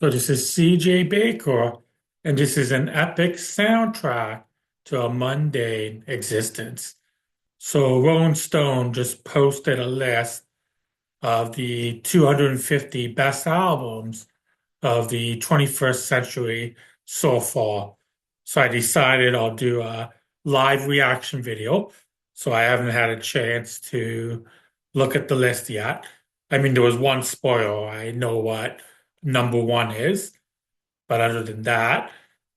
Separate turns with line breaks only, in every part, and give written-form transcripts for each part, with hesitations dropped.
So this is CJ Baker, and this is an epic soundtrack to a mundane existence. So Rolling Stone just posted a list of the 250 best albums of the 21st century so far. So I decided I'll do a live reaction video. So I haven't had a chance to look at the list yet. I mean, there was one spoiler. I know what number one is. But other than that,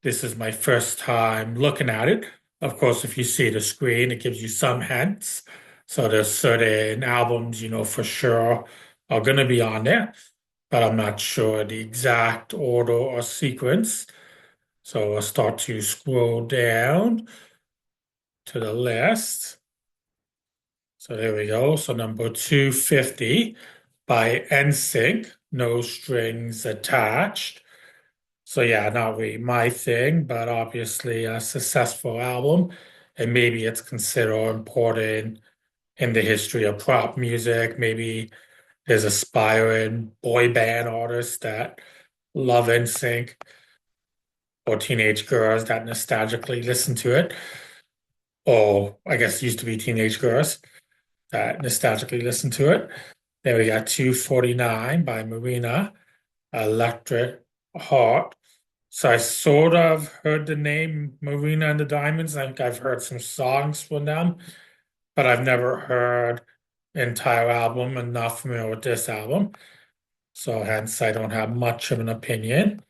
this is my first time looking at it. Of course, if you see the screen, it gives you some hints. So there's certain albums, for sure are going to be on there, but I'm not sure the exact order or sequence. So I'll start to scroll down to the list. So there we go. So number 250 by NSYNC, No Strings Attached. So yeah, not really my thing, but obviously a successful album, and maybe it's considered important in the history of pop music. Maybe there's aspiring boy band artists that love NSYNC, or teenage girls that nostalgically listen to it, or I guess used to be teenage girls that nostalgically listen to it. Then we got 249 by Marina, Electric Heart. So I sort of heard the name Marina and the Diamonds. I think I've heard some songs from them, but I've never heard the entire album and not familiar with this album. So hence I don't have much of an opinion.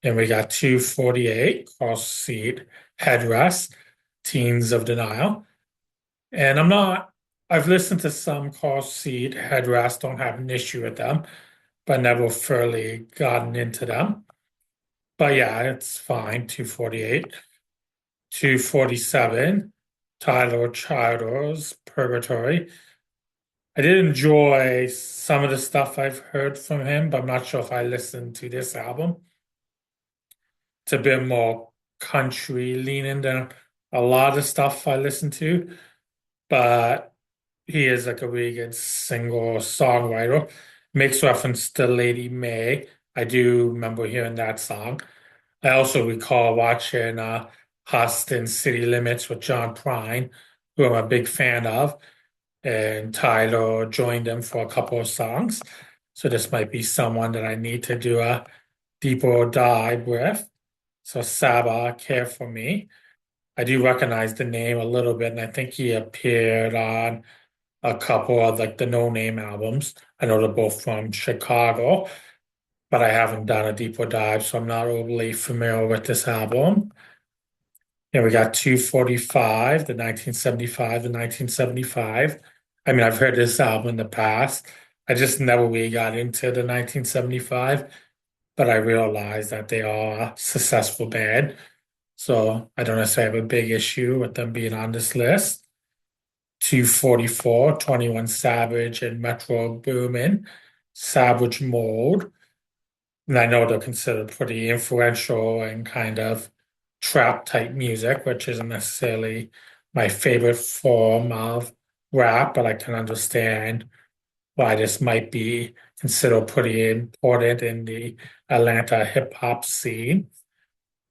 And we got 248, Cross Seat Headrest, Teens of Denial. And I've listened to some Cross Seat Headrest, don't have an issue with them, but never fully gotten into them. But yeah, it's fine. 248. 247, Tyler Childers, Purgatory. I did enjoy some of the stuff I've heard from him, but I'm not sure if I listened to this album. It's a bit more country leaning than a lot of the stuff I listen to, but he is like a really good singer songwriter. Makes reference to Lady May. I do remember hearing that song. I also recall watching Austin City Limits with John Prine, who I'm a big fan of, and Tyler joined them for a couple of songs. So this might be someone that I need to do a deeper dive with. So Saba, Care for Me. I do recognize the name a little bit, and I think he appeared on a couple of like the No Name albums. I know they're both from Chicago, but I haven't done a deeper dive, so I'm not overly familiar with this album. And we got 245, the 1975, the 1975. I mean, I've heard this album in the past. I just never really got into the 1975, but I realized that they are a successful band. So I don't necessarily have a big issue with them being on this list. 244, 21 Savage and Metro Boomin, Savage Mode. And I know they're considered pretty influential and kind of trap type music, which isn't necessarily my favorite form of rap, but I can understand why this might be considered pretty important in the Atlanta hip hop scene.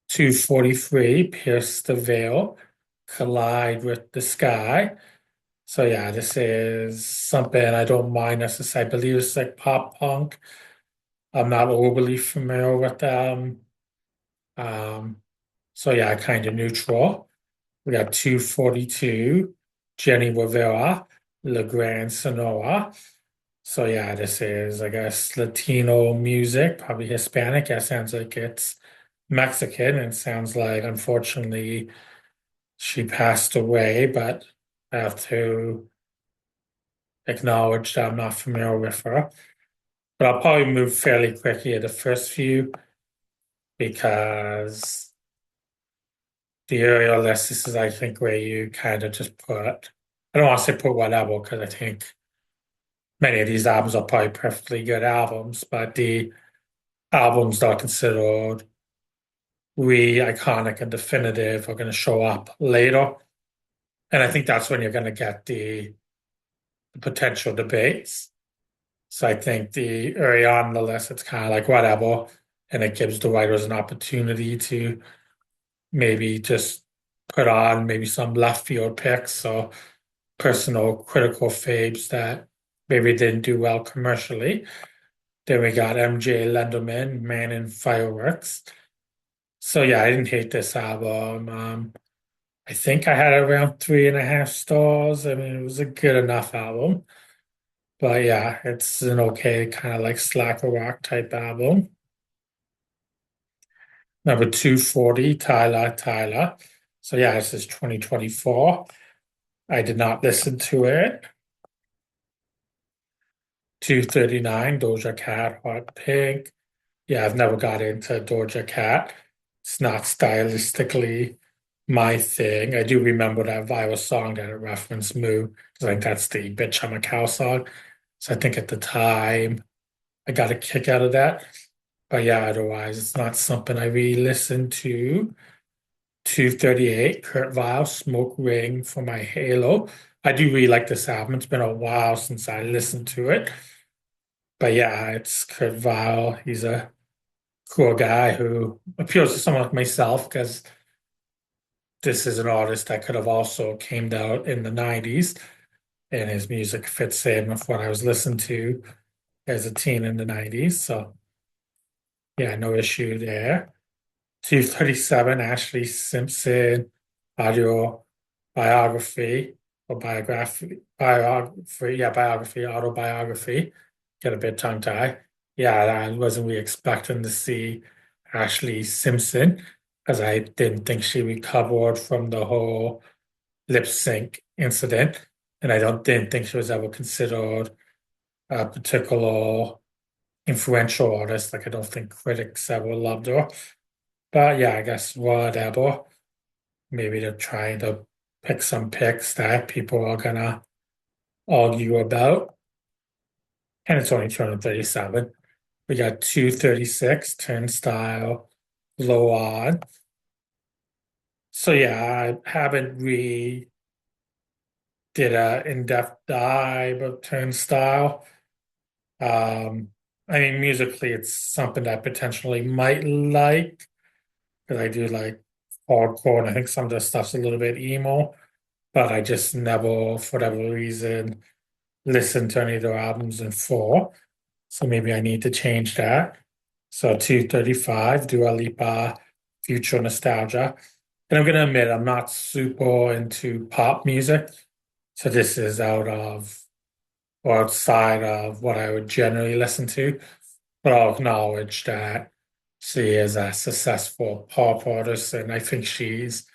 243, Pierce the Veil, Collide with the Sky. So yeah, this is something I don't mind necessarily. I believe it's like pop punk. I'm not overly familiar with them. Um, so yeah, kind of neutral. We got 242, Jenny Rivera, LeGrand Sonora. So yeah, this is, I guess, Latino music, probably Hispanic. It sounds like it's Mexican, and it sounds like, unfortunately, she passed away, but I have to acknowledge that I'm not familiar with her. But I'll probably move fairly quickly at the first few because the area list, this is, I think, where you kind of just put, I don't want to say put whatever, because I think many of these albums are probably perfectly good albums, but the albums that are considered really iconic and definitive are going to show up later. And I think that's when you're going to get the potential debates. So I think the early on in the list, it's kind of like whatever. and it gives the writers an opportunity to maybe just put on maybe some left field picks or personal critical faves that maybe didn't do well commercially. Then we got MJ Lenderman, Man in Fireworks. So yeah, I didn't hate this album. I think I had it around 3.5 stars. I mean, it was a good enough album. But yeah, it's an okay kind of like slacker rock type album. Number 240, Tyler. So yeah, this is 2024. I did not listen to it. 239, Doja Cat, Hot Pink. Yeah, I've never got into Doja Cat. It's not stylistically my thing. I do remember that viral song that it referenced Moo, because I think that's the Bitch I'm a Cow song. So I think at the time I got a kick out of that. But yeah, otherwise it's not something I really listen to. 238, Kurt Vile, Smoke Ring for My Halo. I do really like this album. It's been a while since I listened to it. But yeah, it's Kurt Vile. He's a cool guy who appeals to someone like myself because this is an artist that could have also came out in the 90s and his music fits in with what I was listening to as a teen in the 90s. So yeah, no issue there. 237, Ashley Simpson, audio biography or biography, autobiography. Get a bit tongue-tied. Yeah, I wasn't really expecting to see Ashley Simpson because I didn't think she recovered from the whole lip sync incident. And I didn't think she was ever considered a particular influential artist. Like I don't think critics ever loved her. But yeah, I guess whatever. Maybe they're trying to pick some picks that people are gonna argue about. And it's only 237. We got 236, Turnstile, Low On. So yeah, I haven't really did a in-depth dive of Turnstile. Um, I mean, musically, it's something that I potentially might like because I do like hardcore, and I think some of the stuff's a little bit emo. But I just never, for whatever reason, listened to any of their albums in full. So maybe I need to change that. So 235, Dua Lipa, Future Nostalgia. And I'm gonna admit I'm not super into pop music. So this is out of or outside of what I would generally listen to. But I'll acknowledge that she is a successful pop artist, and I think she's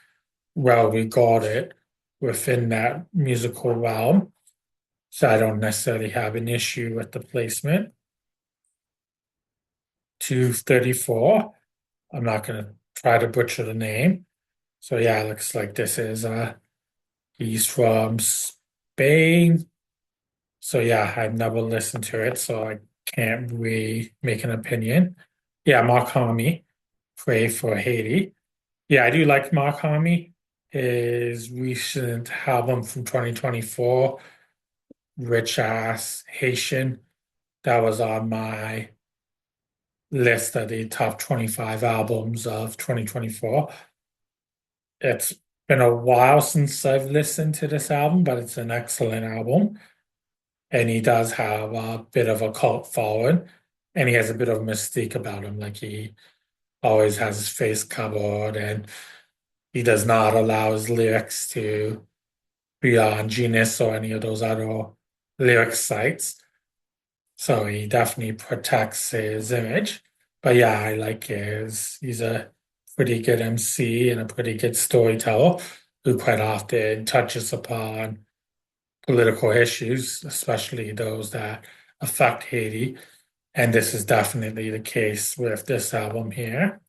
well regarded within that musical realm. So I don't necessarily have an issue with the placement. 234. I'm not going to try to butcher the name. So yeah, it looks like this is he's from Spain. So yeah, I've never listened to it, so I can't really make an opinion. Yeah, Mark Homme, Pray for Haiti. Yeah, I do like Mark Homme. His recent album from 2024, Rich Ass Haitian, that was on my list of the top 25 albums of 2024. It's been a while since I've listened to this album, but it's an excellent album. And he does have a bit of a cult following, and he has a bit of a mystique about him. Like he always has his face covered, and he does not allow his lyrics to be on Genius or any of those other lyric sites. So he definitely protects his image. But yeah, I like he's a pretty good MC and a pretty good storyteller who quite often touches upon political issues, especially those that affect Haiti. And this is definitely the case with this album here.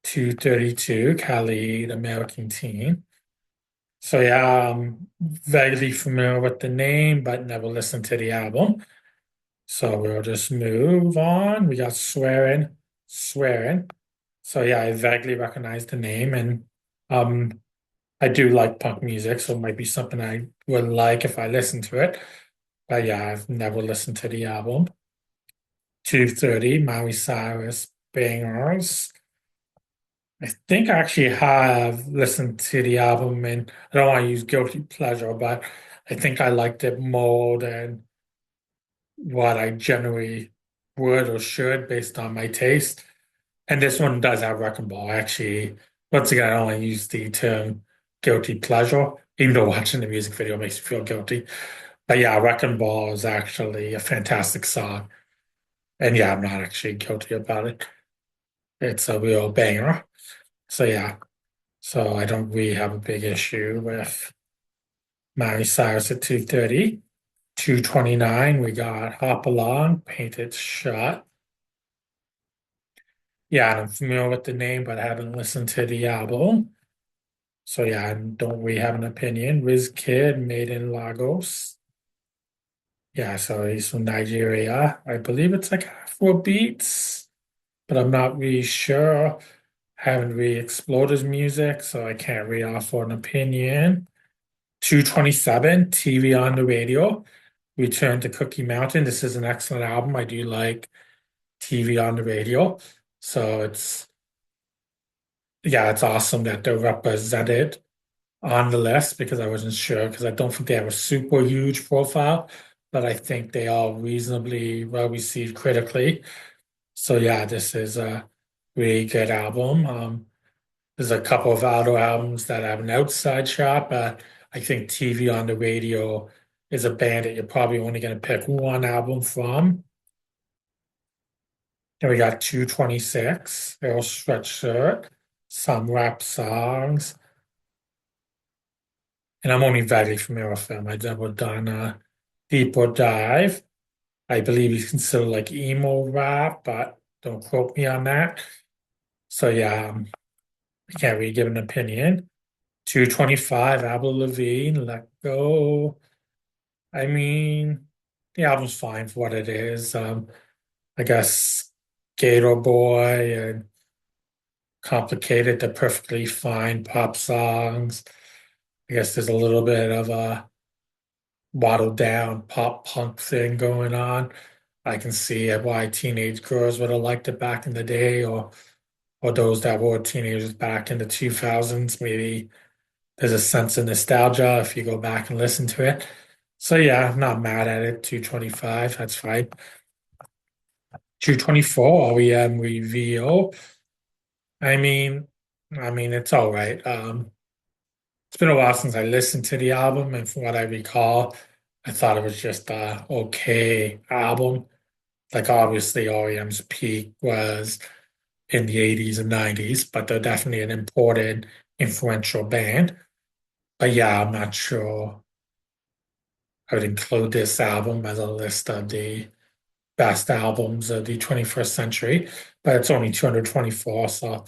232, Khalid, American Teen. So yeah, I'm vaguely familiar with the name, but never listened to the album. So we'll just move on. We got Swearing. So yeah, I vaguely recognize the name, and um I do like punk music, so it might be something I would like if I listen to it. But yeah, I've never listened to the album. 230, Miley Cyrus, bangers. I think I actually have listened to the album, and I don't want to use guilty pleasure, but I think I liked it more than what I generally would or should based on my taste. And this one does have Wrecking Ball. Actually, once again, I only use the term guilty pleasure, even though watching the music video makes me feel guilty. But yeah, Wrecking Ball is actually a fantastic song. And yeah, I'm not actually guilty about it. It's a real banger. So yeah, so I don't really have a big issue with Miley Cyrus at 2:30. 2:29, we got Hop Along, Painted Shut. Yeah, and I'm familiar with the name, but I haven't listened to the album. So yeah, I don't really have an opinion. Kid, Made in Lagos. Yeah, so he's from Nigeria. I believe it's like Afro beats, but I'm not really sure. Haven't really explored his music, so I can't really offer an opinion. 2:27, TV on the radio. Return to Cookie Mountain. This is an excellent album. I do like TV on the radio. So yeah, it's awesome that they're represented on the list because I wasn't sure because I don't think they have a super huge profile, but I think they are reasonably well received critically. So yeah, this is a really good album. There's a couple of other albums that have an outside shot, but I think TV on the radio is a band that you're probably only going to pick one album from. Then we got 2:26, Earl Sweatshirt, some rap songs. And I'm only vaguely familiar with them. I've never done a deeper dive. I believe he's considered like emo rap, but don't quote me on that. So yeah, I can't really give an opinion. 2:25, Avril Lavigne, Let Go. I mean, the album's fine for what it is. I guess Gator Boy and Complicated, they're perfectly fine pop songs. I guess there's a little bit of a watered down pop punk thing going on. I can see why teenage girls would have liked it back in the day, or those that were teenagers back in the 2000s. Maybe there's a sense of nostalgia if you go back and listen to it. So yeah, I'm not mad at it. 2:25, that's fine. 2:24, OEM reveal. I mean, it's all right. It's been a while since I listened to the album, and from what I recall, I thought it was just a okay album. Like obviously REM's peak was in the 80s and 90s, but they're definitely an important, influential band. But yeah, I'm not sure I would include this album as a list of the best albums of the 21st century, but it's only 224, so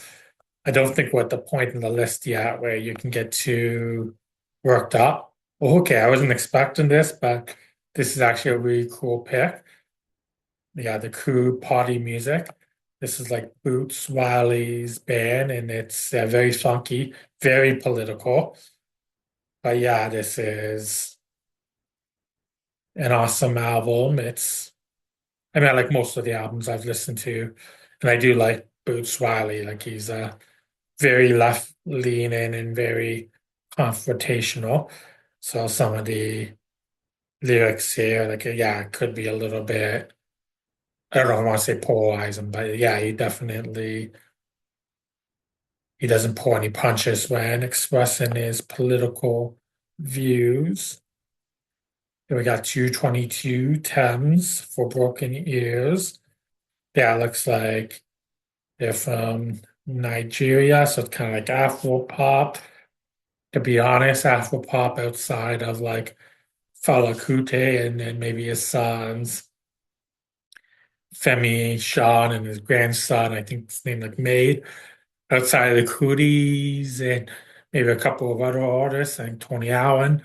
I don't think we're at the point in the list yet where you can get too worked up. Well, okay, I wasn't expecting this, but this is actually a really cool pick. Yeah, the Crew Party Music. This is like Boots Wiley's band, and it's very funky, very political. But yeah, this is an awesome album. I mean, I like most of the albums I've listened to, and I do like Boots Wiley. Like he's very left leaning and very confrontational. So some of the lyrics here, like yeah, it could be a little bit. I don't know if I want to say polarizing, but yeah, he doesn't pull any punches when expressing his political views. Then we got 2:22 Thames for Broken Ears. Yeah, it looks like they're from Nigeria, so it's kind of like Afro pop. To be honest, Afro pop outside of like Fela Kuti and then maybe his sons, Femi Sean and his grandson, I think his name like Made. Outside of the Cooties and maybe a couple of other artists, like Tony Allen.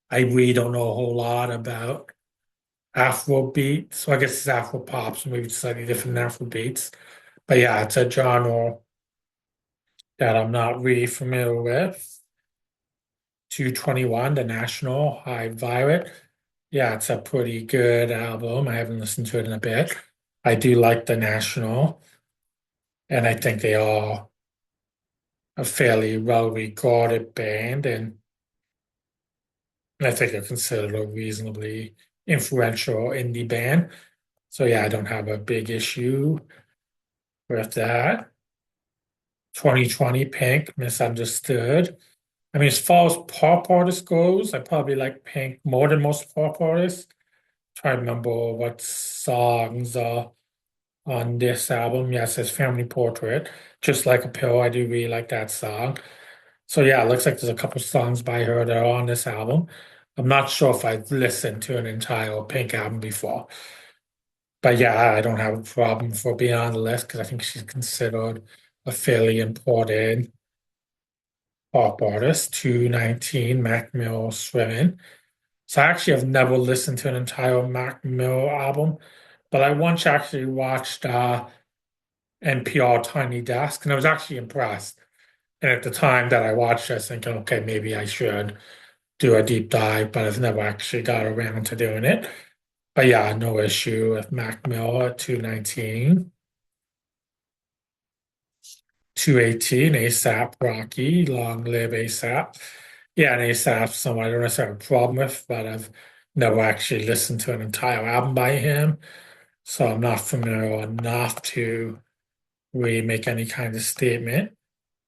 I really don't know a whole lot about Afro beat. So I guess it's Afro pop, so maybe it's slightly different than Afro beats. But yeah, it's a genre that I'm not really familiar with. 2:21, The National, High Violet. Yeah, it's a pretty good album. I haven't listened to it in a bit. I do like The National. And I think they are a fairly well-regarded band, and I think they're considered a reasonably influential indie band. So yeah, I don't have a big issue with that. 2020 Pink, Misunderstood. I mean, as far as pop artist goes, I probably like Pink more than most pop artists. Try to remember what songs are on this album. Yes, it's Family Portrait. Just Like a Pill, I do really like that song. So yeah, it looks like there's a couple songs by her that are on this album. I'm not sure if I've listened to an entire Pink album before. But yeah, I don't have a problem for being on the list because I think she's considered a fairly important pop artist. 219, Mac Mill Swimming. So I actually have never listened to an entire Mac Mill album, but I once actually watched NPR Tiny Desk and I was actually impressed. And at the time that I watched it, I was thinking, okay, maybe I should do a deep dive, but I've never actually got around to doing it. But yeah, no issue with Mac Mill at 219. 218, ASAP Rocky, Long Live ASAP. Yeah, and ASAP, someone I don't necessarily have a problem with, but I've never actually listened to an entire album by him. So I'm not familiar enough to really make any kind of statement.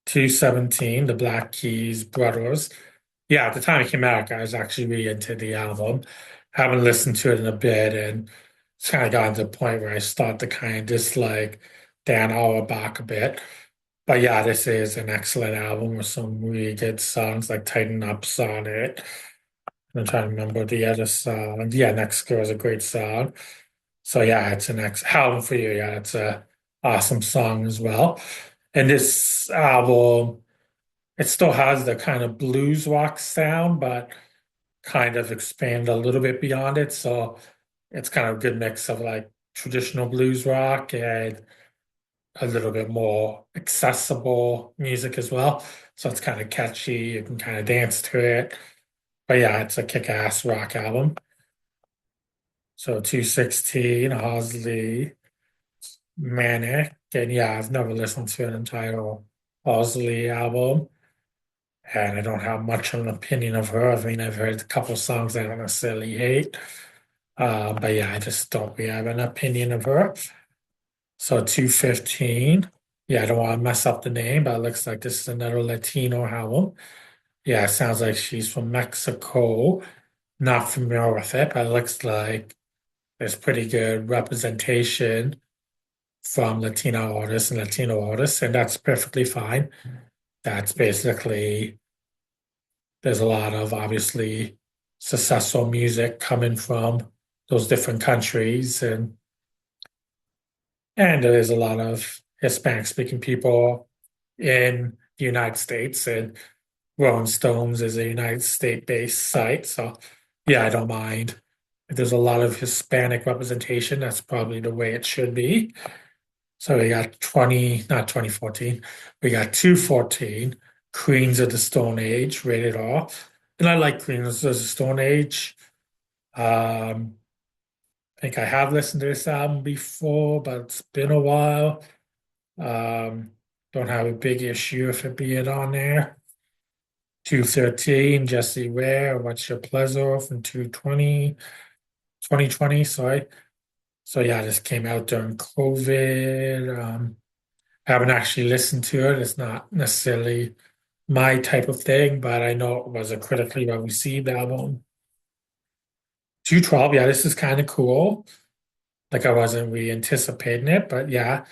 217, the Black Keys Brothers. Yeah, at the time it came out, I was actually really into the album. Haven't listened to it in a bit, and it's kind of gotten to the point where I start to kind of dislike Dan Auerbach a bit. But yeah, this is an excellent album with some really good songs like Tighten Up's on it. I'm trying to remember the other song. Yeah, Next Girl is a great song. So yeah, it's an ex album for you. Yeah, it's a awesome song as well. And this album, it still has the kind of blues rock sound, but kind of expand a little bit beyond it. So it's kind of a good mix of like traditional blues rock and a little bit more accessible music as well. So it's kind of catchy. You can kind of dance to it. But yeah, it's a kick-ass rock album. So 216, Halsey, Manic. And yeah, I've never listened to an entire Halsey album. And I don't have much of an opinion of her. I mean, I've heard a couple songs I don't necessarily hate. But yeah, I just don't really have an opinion of her. So 215. Yeah, I don't want to mess up the name, but it looks like this is another Latino album. Yeah, it sounds like she's from Mexico. Not familiar with it, but it looks like there's pretty good representation from Latino artists and Latino artists, and that's perfectly fine. That's basically, there's a lot of obviously successful music coming from those different countries, and there is a lot of Hispanic speaking people in the United States, and Rolling Stones is a United States based site. So, yeah, I don't mind. If there's a lot of Hispanic representation, that's probably the way it should be. So we got 20, not 2014, we got 214, Queens of the Stone Age, rated R. And I like Queens of the Stone Age. Um, I think I have listened to this album before, but it's been a while. Um, don't have a big issue with it being on there. 213, Jessie Ware, What's Your Pleasure from 2020, sorry. So yeah, this came out during COVID. I haven't actually listened to it. It's not necessarily my type of thing, but I know it was a critically well received album. 212, yeah, this is kind of cool. Like I wasn't really anticipating it, but yeah,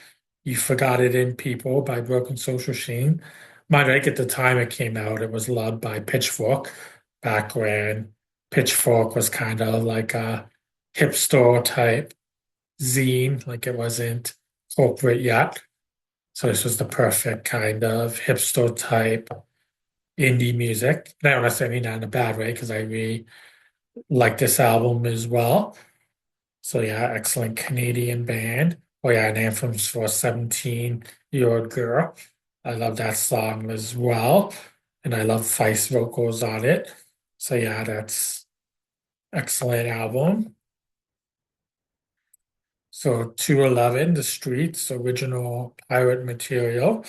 You Forgot It in People by Broken Social Scene. Mind like at the time it came out, it was loved by Pitchfork, back when Pitchfork was kind of like a hipster type zine, like it wasn't corporate yet. So this was the perfect kind of hipster type indie music. Not necessarily not in a bad way, because I really like this album as well. So yeah, excellent Canadian band. Oh yeah, and Anthems for a 17-year-old girl. I love that song as well. And I love Feist vocals on it. So yeah, that's excellent album. So 211, The Streets, original pirate material.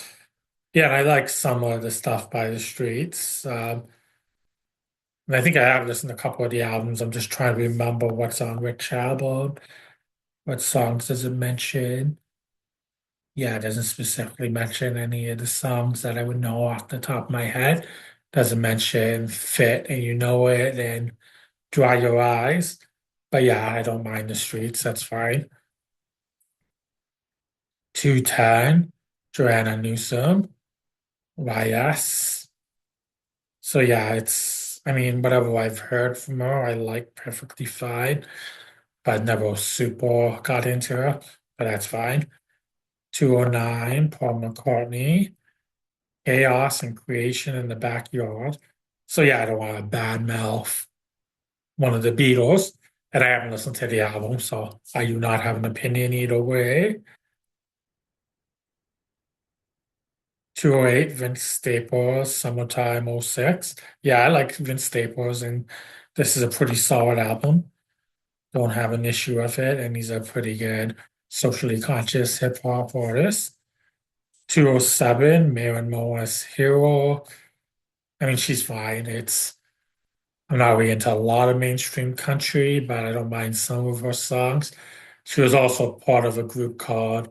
Yeah, and I like some of the stuff by The Streets. And I think I have listened to a couple of the albums. I'm just trying to remember what's on which album. What songs does it mention? Yeah, it doesn't specifically mention any of the songs that I would know off the top of my head. Doesn't mention Fit and You Know It and Dry Your Eyes. But yeah, I don't mind The Streets. That's fine. 210, Joanna Newsom, YS. So yeah, I mean, whatever I've heard from her, I like perfectly fine, but never super got into her, but that's fine. 209, Paul McCartney, Chaos and Creation in the Backyard. So yeah, I don't want to badmouth one of the Beatles, and I haven't listened to the album, so I do not have an opinion either way. 208, Vince Staples, Summertime '06. Yeah, I like Vince Staples, and this is a pretty solid album. Don't have an issue with it, and he's a pretty good socially conscious hip hop artist. 207, Maren Morris, Hero. I mean, she's fine. I'm not really into a lot of mainstream country, but I don't mind some of her songs. She was also part of a group called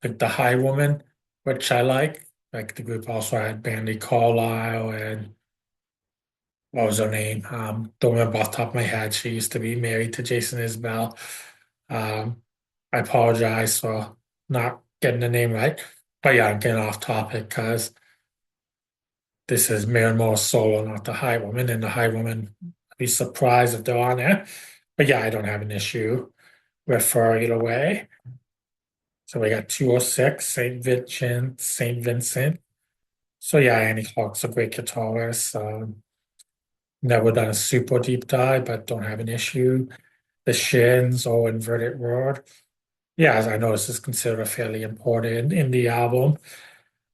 like the High Woman, which I like. Like the group also had Brandy Carlisle and what was her name? Don't remember off the top of my head. She used to be married to Jason Isbell. Um, I apologize for not getting the name right. But yeah, I'm getting off topic because this is Maren Morris solo, not the High Woman, and the High Woman, I'd be surprised if they're on there. But yeah, I don't have an issue with her either way. So we got 206, St. Vincent. So yeah, Annie Clark's a great guitarist. Never done a super deep dive, but don't have an issue. The Shins or Inverted World. Yeah, as I know this is considered a fairly important indie album.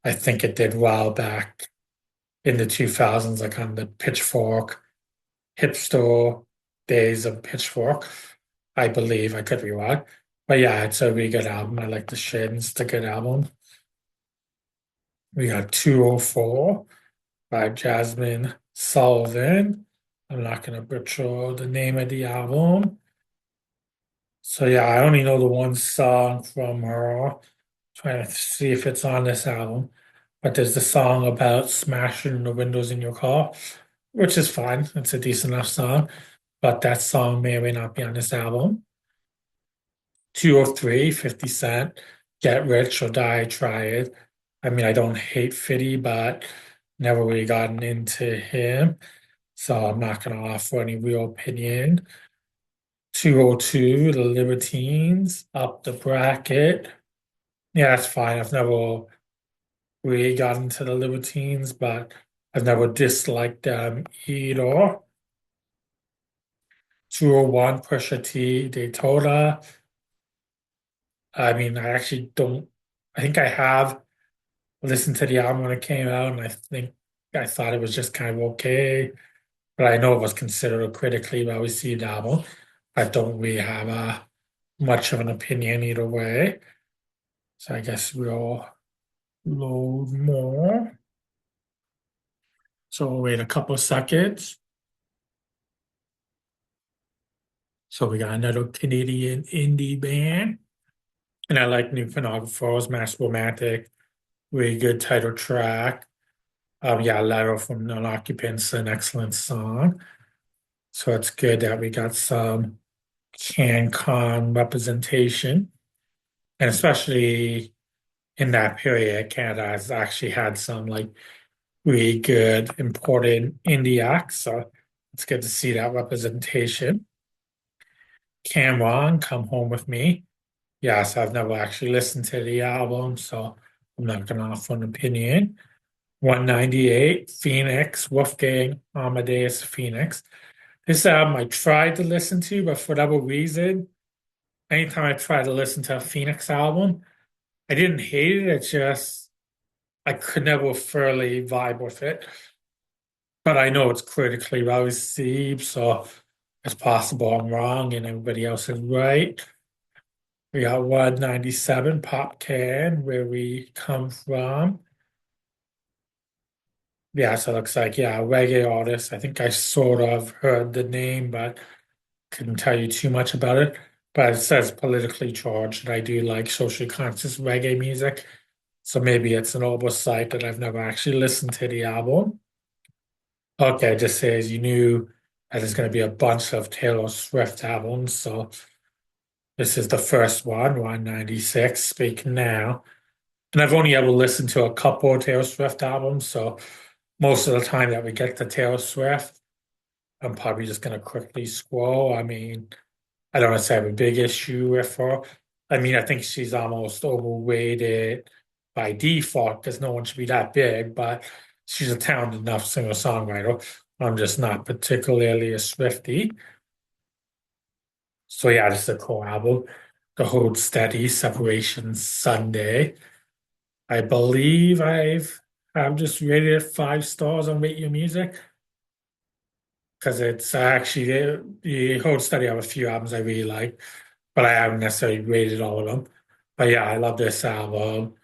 I think it did well back in the 2000s, like on the Pitchfork, hipster days of Pitchfork. I believe, I could be wrong. But yeah, it's a really good album. I like the Shins, it's a good album. We got 204 by Jasmine Sullivan. I'm not going to butcher the name of the album. So yeah, I only know the one song from her. Trying to see if it's on this album. But there's the song about smashing the windows in your car, which is fine. It's a decent enough song. But that song may or may not be on this album. 203, 50 Cent, Get Rich or Die Trying. I mean, I don't hate Fitty, but never really gotten into him. So I'm not going to offer any real opinion. 202, The Libertines, up the bracket. Yeah, that's fine. I've never really gotten to the Libertines, but I've never disliked them either. 201, Pusha T, Daytona. I mean, I actually don't, I think I have listened to the album when it came out, and I thought it was just kind of okay, but I know it was considered a critically well received album. I don't really have much of an opinion either way. So I guess we'll load more. So we'll wait a couple seconds. So we got another Canadian indie band. And I like New Phonographers, Mass Romantic, really good title track. Yeah, Letter from Non-Occupants, an excellent song. So it's good that we got some CanCon representation. And especially in that period, Canada has actually had some like really good, important indie acts. So it's good to see that representation. Cameron, Come Home With Me. Yes, I've never actually listened to the album, so I'm not going to offer an opinion. 198, Phoenix, Wolfgang Amadeus Phoenix. This album I tried to listen to, but for whatever reason, anytime I try to listen to a Phoenix album, I didn't hate it. It's just I could never thoroughly vibe with it. But I know it's critically well received, so it's possible I'm wrong and everybody else is right. We got 197 Pop Can, Where We Come From. Yeah, so it looks like, yeah, a reggae artist. I think I sort of heard the name, but couldn't tell you too much about it. But it says politically charged, and I do like socially conscious reggae music. So maybe it's an oversight that I've never actually listened to the album. Okay, it just says you knew that there's going to be a bunch of Taylor Swift albums. So this is the first one, 196, Speak Now. And I've only ever listened to a couple of Taylor Swift albums. So most of the time that we get to Taylor Swift, I'm probably just going to quickly scroll. I mean, I don't necessarily have a big issue with her. I mean, I think she's almost overrated by default because no one should be that big, but she's a talented enough singer-songwriter. I'm just not particularly a Swiftie. So yeah, this is a cool album. The Hold Steady, Separation Sunday. I believe I've just rated it 5 stars on Rate Your Music because it's actually the Hold Steady have a few albums I really like, but I haven't necessarily rated all of them. But yeah, I love this album.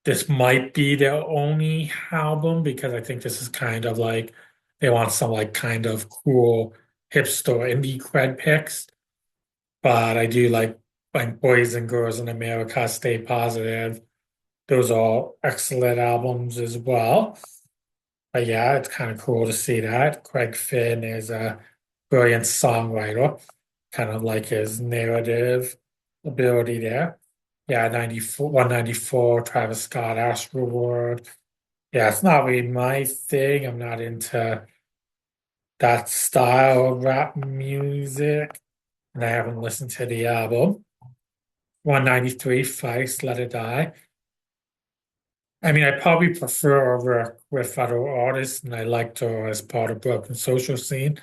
This might be their only album because I think this is kind of like they want some like kind of cool hipster indie cred picks. But I do like Boys and Girls in America, Stay Positive. Those are excellent albums as well. But yeah, it's kind of cool to see that. Craig Finn is a brilliant songwriter, kind of like his narrative ability there. Yeah, 94, 194, Travis Scott, Astroworld. Yeah, it's not really my thing. I'm not into that style of rap music, and I haven't listened to the album. 193, Feist, Let It Die. I mean, I probably prefer work with other artists, and I liked her as part of Broken Social Scene.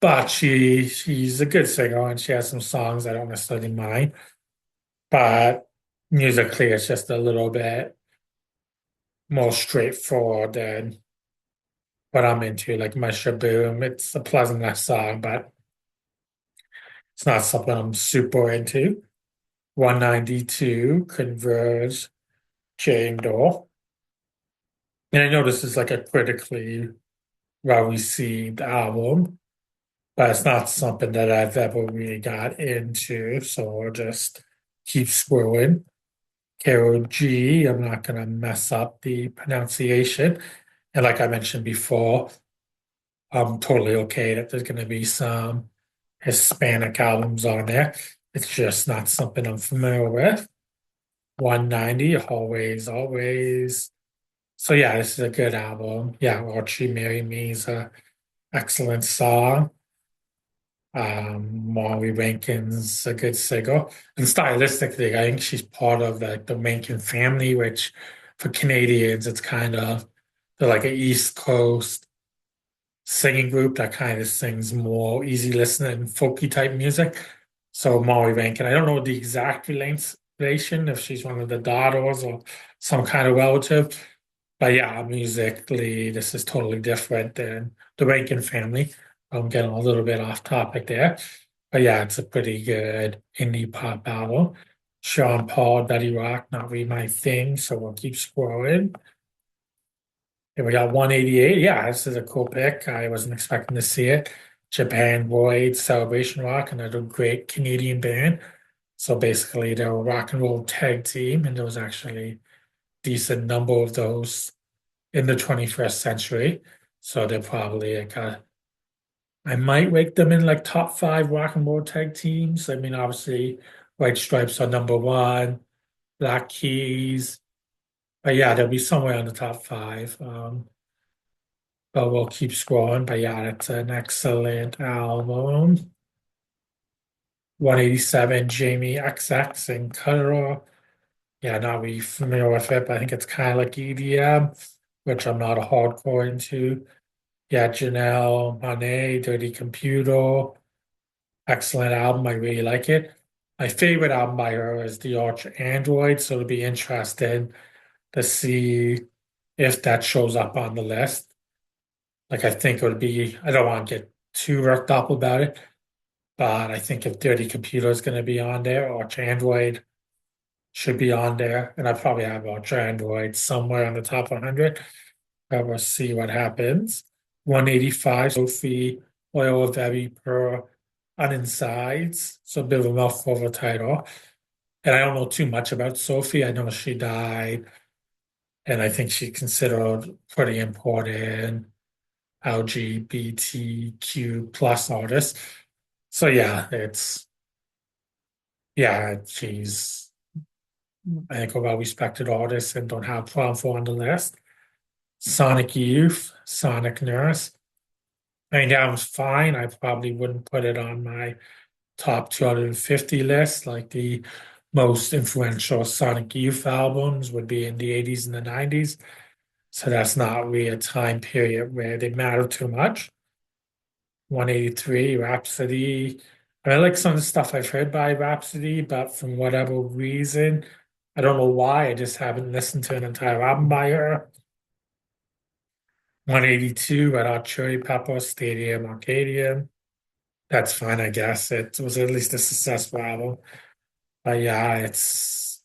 But she's a good singer, and she has some songs I don't necessarily mind. But musically, it's just a little bit more straightforward than what I'm into, like my Shaboom. It's a pleasant enough song, but it's not something I'm super into. 192, Converge, Jane Doe. And I know this is like a critically well-received album, but it's not something that I've ever really got into, so I'll just keep scrolling. Carol G, I'm not going to mess up the pronunciation. And like I mentioned before, I'm totally okay that there's going to be some Hispanic albums on there. It's just not something I'm familiar with. 190, always, always. So yeah, this is a good album. Yeah, Archie Marry Me is a excellent song. Molly Rankin's a good singer. And stylistically, I think she's part of the Rankin family, which for Canadians, it's kind of they're like an East Coast singing group that kind of sings more easy listening, folky type music. So Molly Rankin, I don't know the exact relation, if she's one of the daughters or some kind of relative. But yeah, musically, this is totally different than the Rankin family. I'm getting a little bit off topic there. But yeah, it's a pretty good indie pop album. Sean Paul, Betty Rock, not really my thing, so we'll keep scrolling. And we got 188. Yeah, this is a cool pick. I wasn't expecting to see it. Japan Void, Celebration Rock, another great Canadian band. So basically, they're a rock and roll tag team, and there was actually a decent number of those in the 21st century. So they're probably like I might rate them in like top 5 rock and roll tag teams. I mean, obviously, White Stripes are number one, Black Keys. But yeah, they'll be somewhere in the top 5. But we'll keep scrolling. But yeah, it's an excellent album. 187, Jamie XX and Cutter. Yeah, not really familiar with it, but I think it's kind of like EDM, which I'm not a hardcore into. Yeah, Janelle Monáe, Dirty Computer. Excellent album. I really like it. My favorite album by her is The Arch Android, so it'll be interesting to see if that shows up on the list. Like I think it would be, I don't want to get too worked up about it, but I think if Dirty Computer is going to be on there, Arch Android should be on there, and I probably have Arch Android somewhere on the top 100. But we'll see what happens. 185 Sophie Oil of Vapor on insides, so a bit of a mouthful of a title. And I don't know too much about Sophie. I know she died, and I think she's considered pretty important LGBTQ plus artist. So yeah, she's I think a well-respected artist and don't have a problem for on the list. Sonic Youth, Sonic Nurse. I mean, that was fine. I probably wouldn't put it on my top 250 list. Like the most influential Sonic Youth albums would be in the 80s and the 90s. So that's not really a time period where they matter too much. 183, Rhapsody. I like some of the stuff I've heard by Rhapsody, but from whatever reason, I don't know why, I just haven't listened to an entire album by her. 182, Red Hot Chili Peppers, Stadium Arcadium. That's fine, I guess. It was at least a successful album. But yeah, I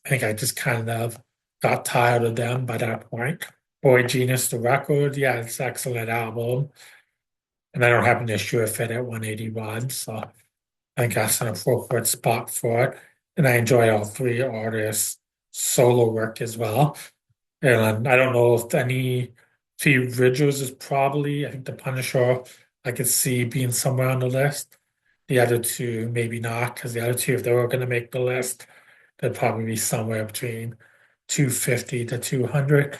think I just kind of got tired of them by that point. Boy Genius, the record, yeah, it's an excellent album. And I don't have an issue with it at 181, so I think that's an appropriate spot for it. And I enjoy all three artists' solo work as well. And I don't know if any Phoebe Bridgers is probably, I think the Punisher, I could see being somewhere on the list. The other two, maybe not, because the other two, if they were going to make the list, they'd probably be somewhere between 250 to 200.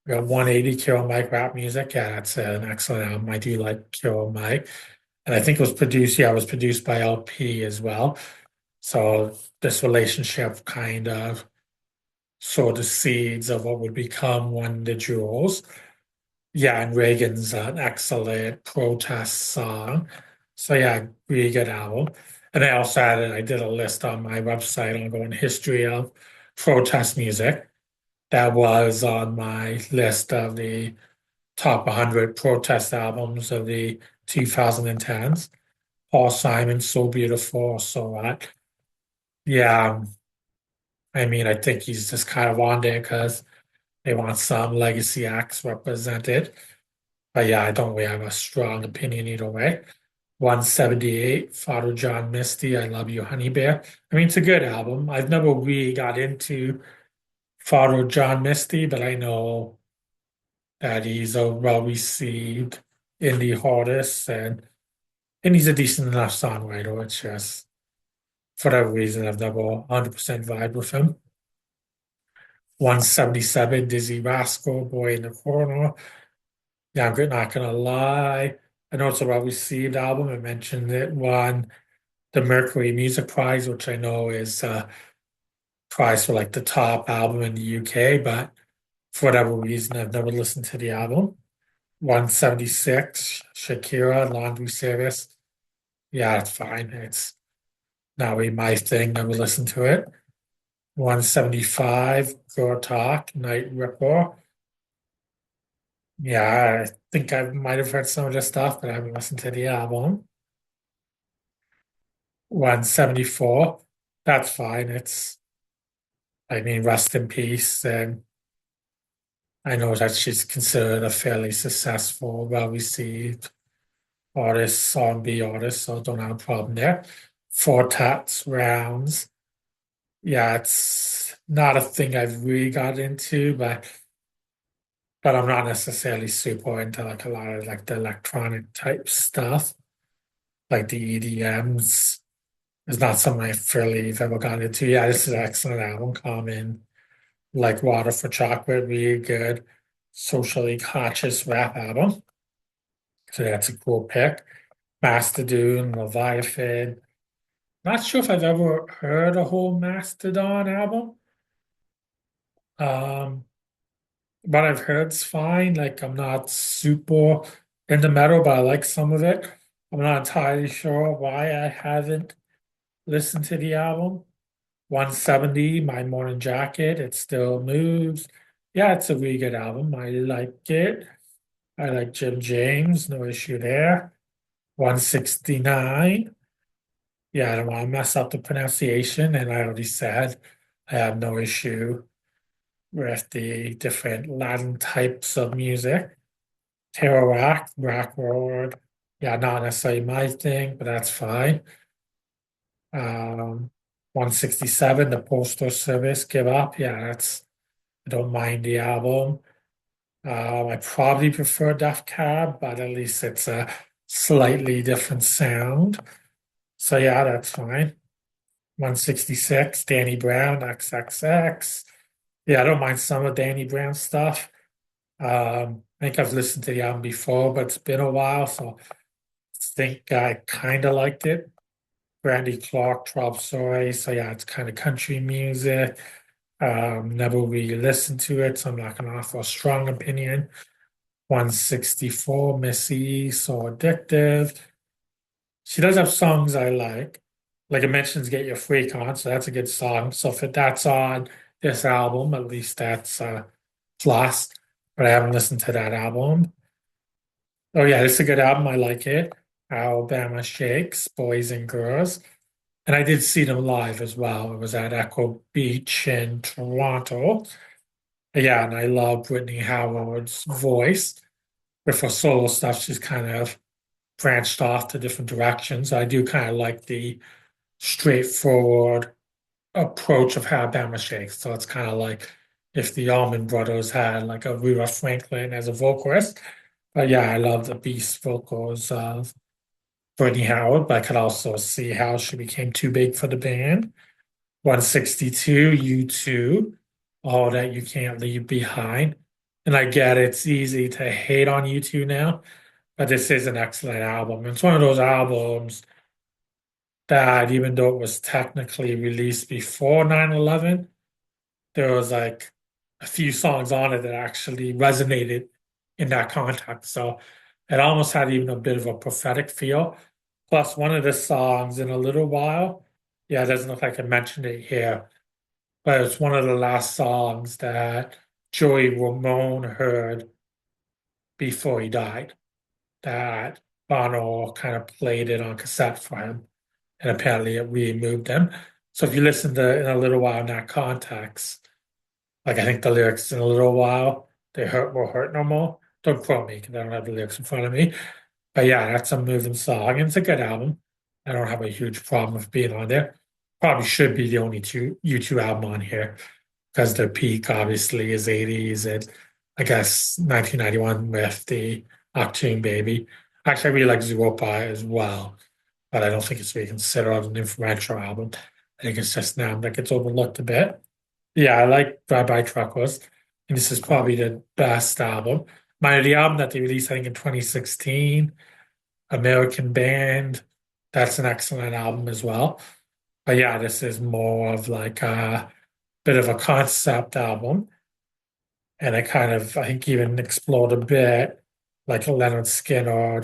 We got 180 Killer Mike rap music. Yeah, that's an excellent album. I do like Killer Mike. And I think it was produced by LP as well. So this relationship kind of sowed the seeds of what would become One of the Jewels. Yeah, and Reagan's an excellent protest song. So yeah, really good album. And I did a list on my website on going history of protest music. That was on my list of the top 100 protest albums of the 2010s. Paul Simon, So Beautiful, So What. Yeah, I mean, I think he's just kind of on there because they want some legacy acts represented. But yeah, I don't really have a strong opinion either way. 178, Father John Misty, I Love You, Honey Bear. I mean, it's a good album. I've never really got into Father John Misty, but I know that he's a well-received indie artist and he's a decent enough songwriter. It's just, for that reason, I've never 100% vibe with him. 177, Dizzy Rascal, Boy in the Corner. Yeah, I'm not gonna lie. I know it's a well-received album. I mentioned it won the Mercury Music Prize, which I know is a prize for like the top album in the UK, but for whatever reason, I've never listened to the album. 176, Shakira, Laundry Service. Yeah, it's fine. It's not really my thing. Never listened to it. 175, Girl Talk, Night Ripper. Yeah, I think I might have heard some of this stuff, but I haven't listened to the album. 174, that's fine. I mean, rest in peace. And I know that she's considered a fairly successful, well-received artist, R&B artist, so don't have a problem there. Four Tats Rounds. Yeah, it's not a thing I've really got into, but I'm not necessarily super into like a lot of like the electronic type stuff, like the EDMs. It's not something I fairly have ever got into. Yeah, this is an excellent album. Common, like Water for Chocolate, really good, socially conscious rap album. So that's a cool pick. Mastodon, Leviathan. Not sure if I've ever heard a whole Mastodon album. Um, but I've heard it's fine. Like I'm not super into metal, but I like some of it. I'm not entirely sure why I haven't listened to the album. 170, My Morning Jacket, it still moves. Yeah, it's a really good album. I like it. I like Jim James, no issue there. 169. Yeah, I don't want to mess up the pronunciation, and I already said I have no issue with the different Latin types of music. Terror rock world. Yeah, not necessarily my thing, but that's fine. Um, 167, the Postal Service, Give Up. Yeah, I don't mind the album. I probably prefer Def Cab, but at least it's a slightly different sound. So yeah, that's fine. 166, Danny Brown, XXX. Yeah, I don't mind some of Danny Brown's stuff. I think I've listened to the album before, but it's been a while, so I think I kind of liked it. Brandy Clark, Trop Soy. So yeah, it's kind of country music. Never really listened to it, so I'm not going to offer a strong opinion. 164, Missy, So Addictive. She does have songs I like. Like it mentions Get Your Freak On, so that's a good song. So if that's on this album, at least that's plus. But I haven't listened to that album. Oh yeah, it's a good album. I like it. Alabama Shakes, Boys and Girls. And I did see them live as well. It was at Echo Beach in Toronto. Yeah, and I love Brittany Howard's voice. With her solo stuff, she's kind of branched off to different directions. I do kind of like the straightforward approach of how Alabama Shakes. So it's kind of like if the Allman Brothers had like a Reba Franklin as a vocalist. But yeah, I love the beast vocals of Brittany Howard, but I could also see how she became too big for the band. 162, U2, All That You Can't Leave Behind. And I get it's easy to hate on U2 now, but this is an excellent album. It's one of those albums that even though it was technically released before 9/11, there was like a few songs on it that actually resonated in that context. So it almost had even a bit of a prophetic feel. Plus, one of the songs in a little while, yeah, it doesn't look like I mentioned it here, but it's one of the last songs that Joey Ramone heard before he died. That Bono kind of played it on cassette for him, and apparently it really moved him. So if you listen to In a Little While in that context, like I think the lyrics in a little while, they hurt will hurt no more. Don't quote me because I don't have the lyrics in front of me. But yeah, that's a moving song, and it's a good album. I don't have a huge problem with being on there. Probably should be the only two U2 album on here because their peak obviously is 80s and I guess 1991 with the Octane Baby. Actually, I really like Zoopla as well, but I don't think it's really considered an influential album. I think it's just now that gets overlooked a bit. Yeah, I like Drive By Truckers, and this is probably the best album. The album that they released, I think, in 2016, American Band, that's an excellent album as well. But yeah, this is more of like a bit of a concept album. And I kind of, I think, even explored a bit, like Leonard Skinner,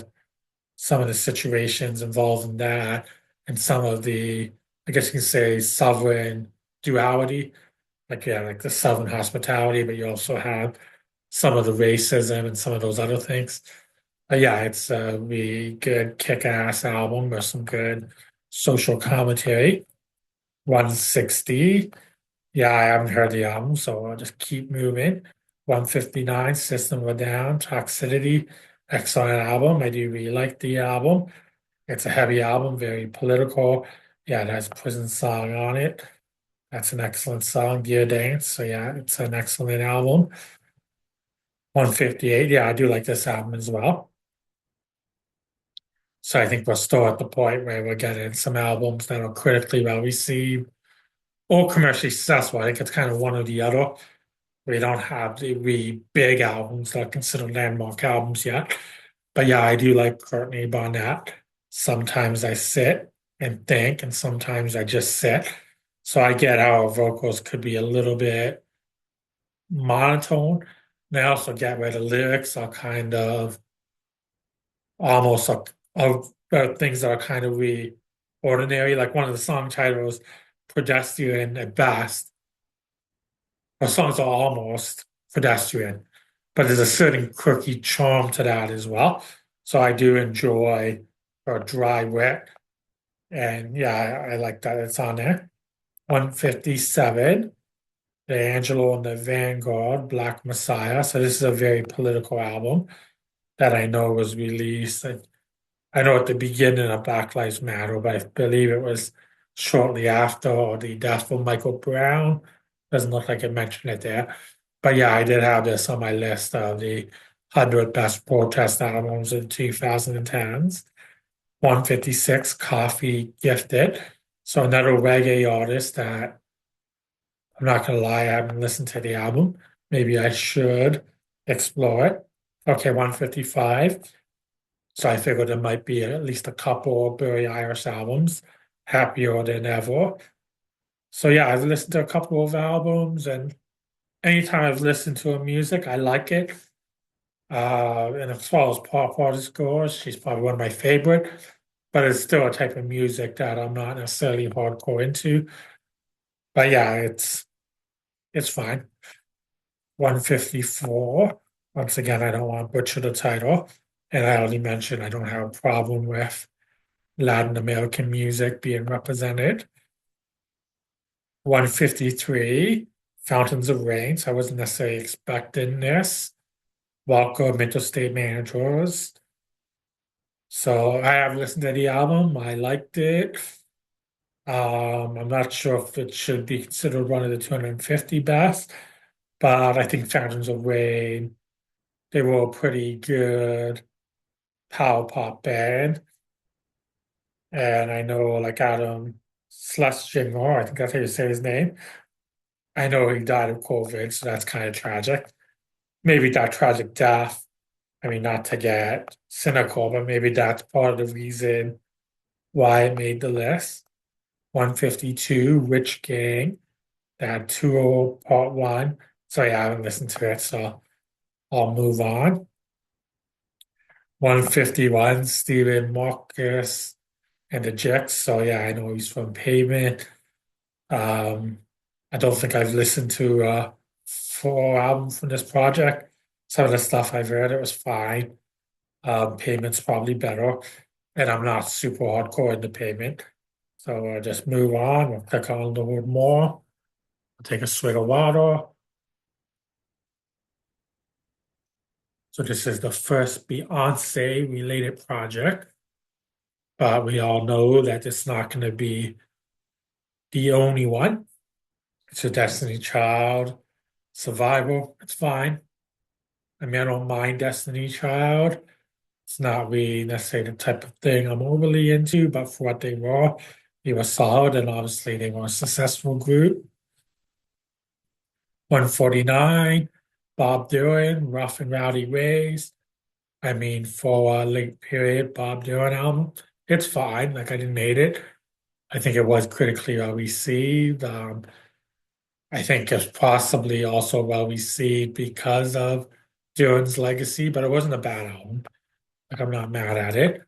some of the situations involved in that, and some of the, I guess you can say, sovereign duality. Like, yeah, like the Southern hospitality, but you also have some of the racism and some of those other things. But yeah, it's a really good kick-ass album with some good social commentary. 160. Yeah, I haven't heard the album, so I'll just keep moving. 159, System of a Down, Toxicity, excellent album. I do really like the album. It's a heavy album, very political. Yeah, it has Prison Song on it. That's an excellent song, Dear Dance. So yeah, it's an excellent album. 158, yeah, I do like this album as well. So I think we're still at the point where we're getting some albums that are critically well received or commercially successful. I think it's kind of one or the other. We don't have the really big albums that are considered landmark albums yet. But yeah, I do like Courtney Barnett. Sometimes I sit and think, and sometimes I just sit. So I get how her vocals could be a little bit monotone. And I also get where the lyrics are kind of almost things that are kind of really ordinary. Like one of the song titles, Pedestrian at Best. Her songs are almost pedestrian, but there's a certain quirky charm to that as well. So I do enjoy or Dry Wet. And yeah, I like that it's on there. 157, The Angelo and the Vanguard, Black Messiah. So this is a very political album that I know was released. I know at the beginning of Black Lives Matter, but I believe it was shortly after the death of Michael Brown. Doesn't look like it mentioned it there. But yeah, I did have this on my list of the 100 best protest albums in 2010s. 156, Coffee Gifted. So another reggae artist that I'm not gonna lie, I haven't listened to the album. Maybe I should explore it. Okay, 155. So I figured there might be at least a couple of Billie Eilish albums, Happier Than Ever. So yeah, I've listened to a couple of albums, and anytime I've listened to her music, I like it. And as far as pop artist goes, she's probably one of my favorite, but it's still a type of music that I'm not necessarily hardcore into. But yeah, it's fine. 154. Once again, I don't want to butcher the title. And I already mentioned I don't have a problem with Latin American music being represented. 153, Fountains of Rain. So I wasn't necessarily expecting this. Welcome Interstate Managers. So I have listened to the album. I liked it. I'm not sure if it should be considered one of the 250 best, but I think Fountains of Rain, they were a pretty good power pop band. And I know like Adam Schlesinger, I think that's how you say his name. I know he died of COVID, so that's kind of tragic. Maybe that tragic death, I mean, not to get cynical, but maybe that's part of the reason why it made the list. 152, Rich Gang, that 20 part one. So yeah, I haven't listened to it, so I'll move on. 151, Stephen Marcus and the Jets. So yeah, I know he's from Pavement. Um, I don't think I've listened to full album from this project. Some of the stuff I've heard, it was fine. Pavement's probably better, and I'm not super hardcore into Pavement. So I'll just move on. We'll click on a little more. I'll take a swig of water. So this is the first Beyonce related project, but we all know that it's not going to be the only one. It's a Destiny Child, Survival. It's fine. I mean, I don't mind Destiny Child. It's not really necessarily the type of thing I'm overly into, but for what they were solid, and obviously they were a successful group. 149, Bob Dylan, Rough and Rowdy Ways. I mean, for a late period Bob Dylan album, it's fine. Like I didn't hate it. I think it was critically well received. I think it's possibly also well received because of Dylan's legacy, but it wasn't a bad album. Like I'm not mad at it.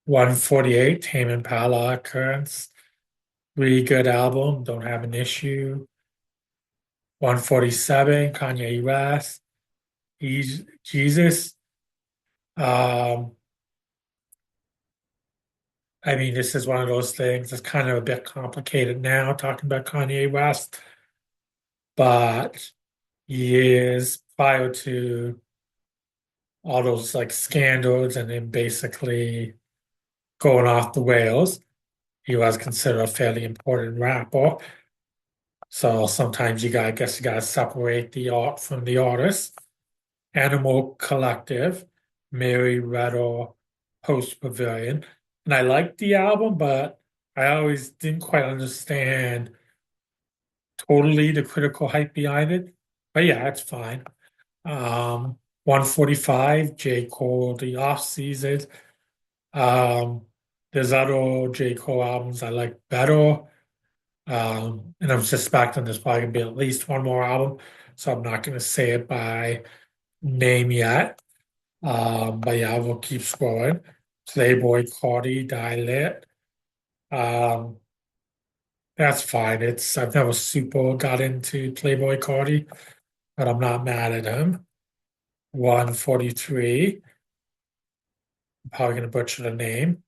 148, Tame Impala Occurrence. Really good album. Don't have an issue. 147, Kanye West. He's Jesus. Um, I mean, this is one of those things that's kind of a bit complicated now talking about Kanye West, but years prior to all those like scandals and then basically going off the rails, he was considered a fairly important rapper. So sometimes I guess you gotta separate the art from the artist. Animal Collective, Mary Redder, Post Pavilion. And I liked the album, but I always didn't quite understand totally the critical hype behind it. But yeah, it's fine. 145, J. Cole, The Off Season. Um, there's other J. Cole albums I like better. And I'm suspecting there's probably gonna be at least one more album, so I'm not gonna say it by name yet. But yeah, we'll keep scrolling. Playboy Cardi, Die Lit. Um, that's fine. I've never super got into Playboy Cardi, but I'm not mad at him. 143, probably going to butcher the name.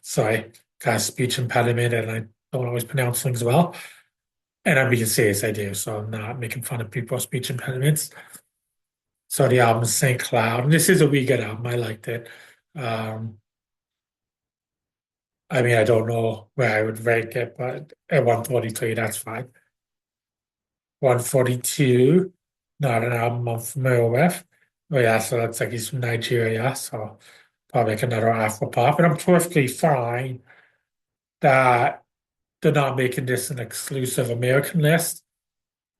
Sorry, got a speech impediment and I don't always pronounce things well. And I'm being serious, I do, so I'm not making fun of people with speech impediments. So the album is St. Cloud, and this is a really good album. I liked it. Um, I mean, I don't know where I would rank it, but at 143, that's fine. 142, not an album I'm familiar with. Oh yeah, so that's like he's from Nigeria, so probably like another Afro pop. And I'm perfectly fine that they're not making this an exclusive American list.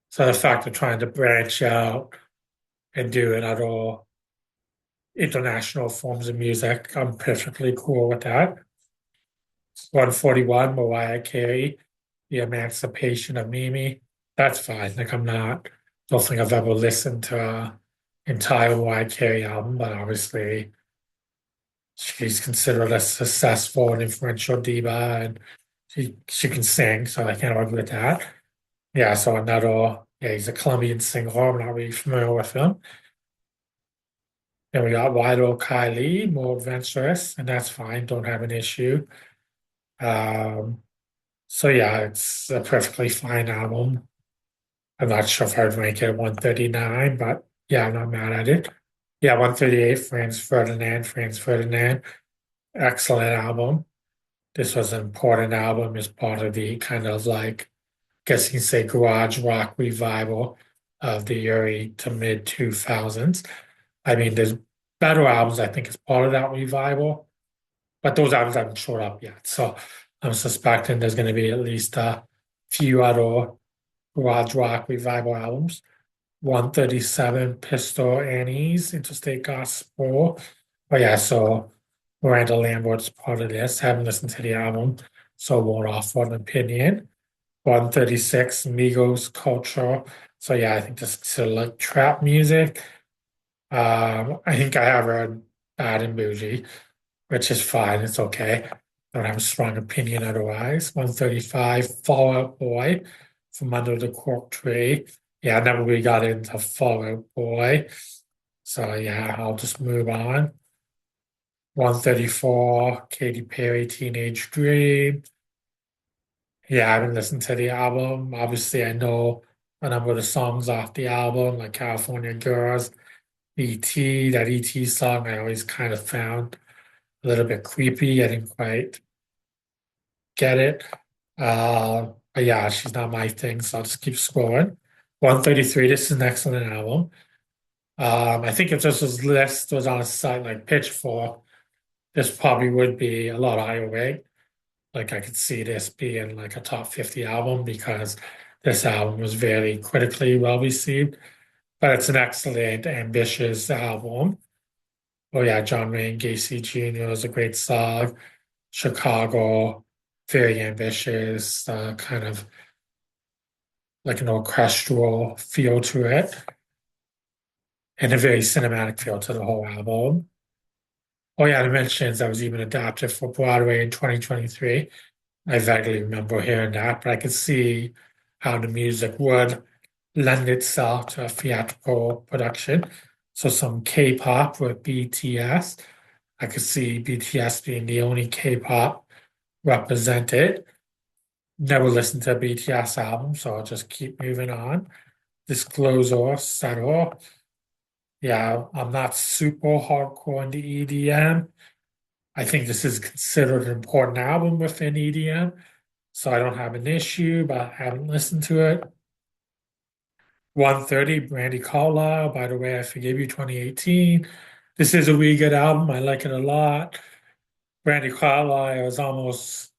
So the fact of trying to branch out and do another international forms of music, I'm perfectly cool with that. 141, Mariah Carey, The Emancipation of Mimi. That's fine. Like don't think I've ever listened to an entire Mariah Carey album, but obviously she's considered a successful and influential diva and she can sing, so I can't argue with that. Yeah, so yeah, he's a Colombian singer. I'm not really familiar with him. Then we got Wilo Kylie, more adventurous, and that's fine. Don't have an issue. Um, so yeah, it's a perfectly fine album. I'm not sure if I'd rank it at 139, but yeah, I'm not mad at it. Yeah, 138, Franz Ferdinand, excellent album. This was an important album as part of the kind of like, I guess you can say garage rock revival of the early to mid 2000s. I mean, there's better albums, I think, as part of that revival, but those albums haven't showed up yet. So I'm suspecting there's going to be at least a few other garage rock revival albums. 137 Pistol Annie's Interstate Gospel. Oh yeah, so Miranda Lambert's part of this. Haven't listened to the album, so won't offer an opinion. 136 Migos Culture. So yeah, I think this is sort of like trap music. I think I have heard Bad and Bougie, which is fine. It's okay. Don't have a strong opinion otherwise. 135 Fall Out Boy from Under the Cork Tree. Yeah, I never really got into Fall Out Boy. So yeah, I'll just move on. 134 Katy Perry Teenage Dream. Yeah, I haven't listened to the album. Obviously, I know a number of the songs off the album, like California Girls, E.T., that E.T. song I always kind of found a little bit creepy. I didn't quite get it. But yeah, she's not my thing, so I'll just keep scrolling. 133, this is an excellent album. I think if this list was on a site like Pitchfork, this probably would be a lot higher rate. Like I could see this being like a top 50 album because this album was very critically well received. But it's an excellent, ambitious album. Oh yeah, John Wayne Gacy Jr. is a great song. Chicago, very ambitious, kind of like an orchestral feel to it, and a very cinematic feel to the whole album. Oh yeah, to mention that was even adapted for Broadway in 2023. I vaguely remember hearing that, but I could see how the music would lend itself to a theatrical production. So some K-pop with BTS. I could see BTS being the only K-pop represented. Never listened to a BTS album, so I'll just keep moving on. Disclosure, Settle. Yeah, I'm not super hardcore into EDM. I think this is considered an important album within EDM, so I don't have an issue, but I haven't listened to it. 130, Brandy Carlisle. By the way, I Forgive You 2018. This is a really good album. I like it a lot. Brandy Carlisle is almost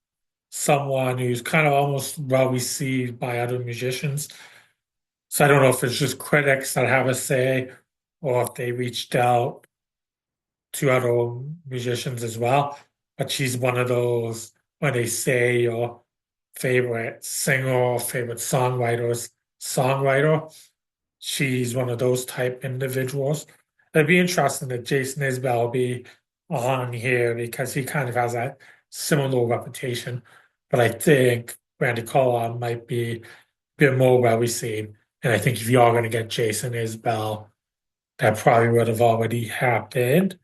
someone who's kind of almost well received by other musicians. So I don't know if it's just critics that have a say or if they reached out to other musicians as well. But she's one of those when they say your favorite singer or favorite songwriter, she's one of those type individuals. It'd be interesting that Jason Isbell will be on here because he kind of has that similar reputation. But I think Randy Carlisle might be a bit more well received. And I think if you are going to get Jason Isbell, that probably would have already happened.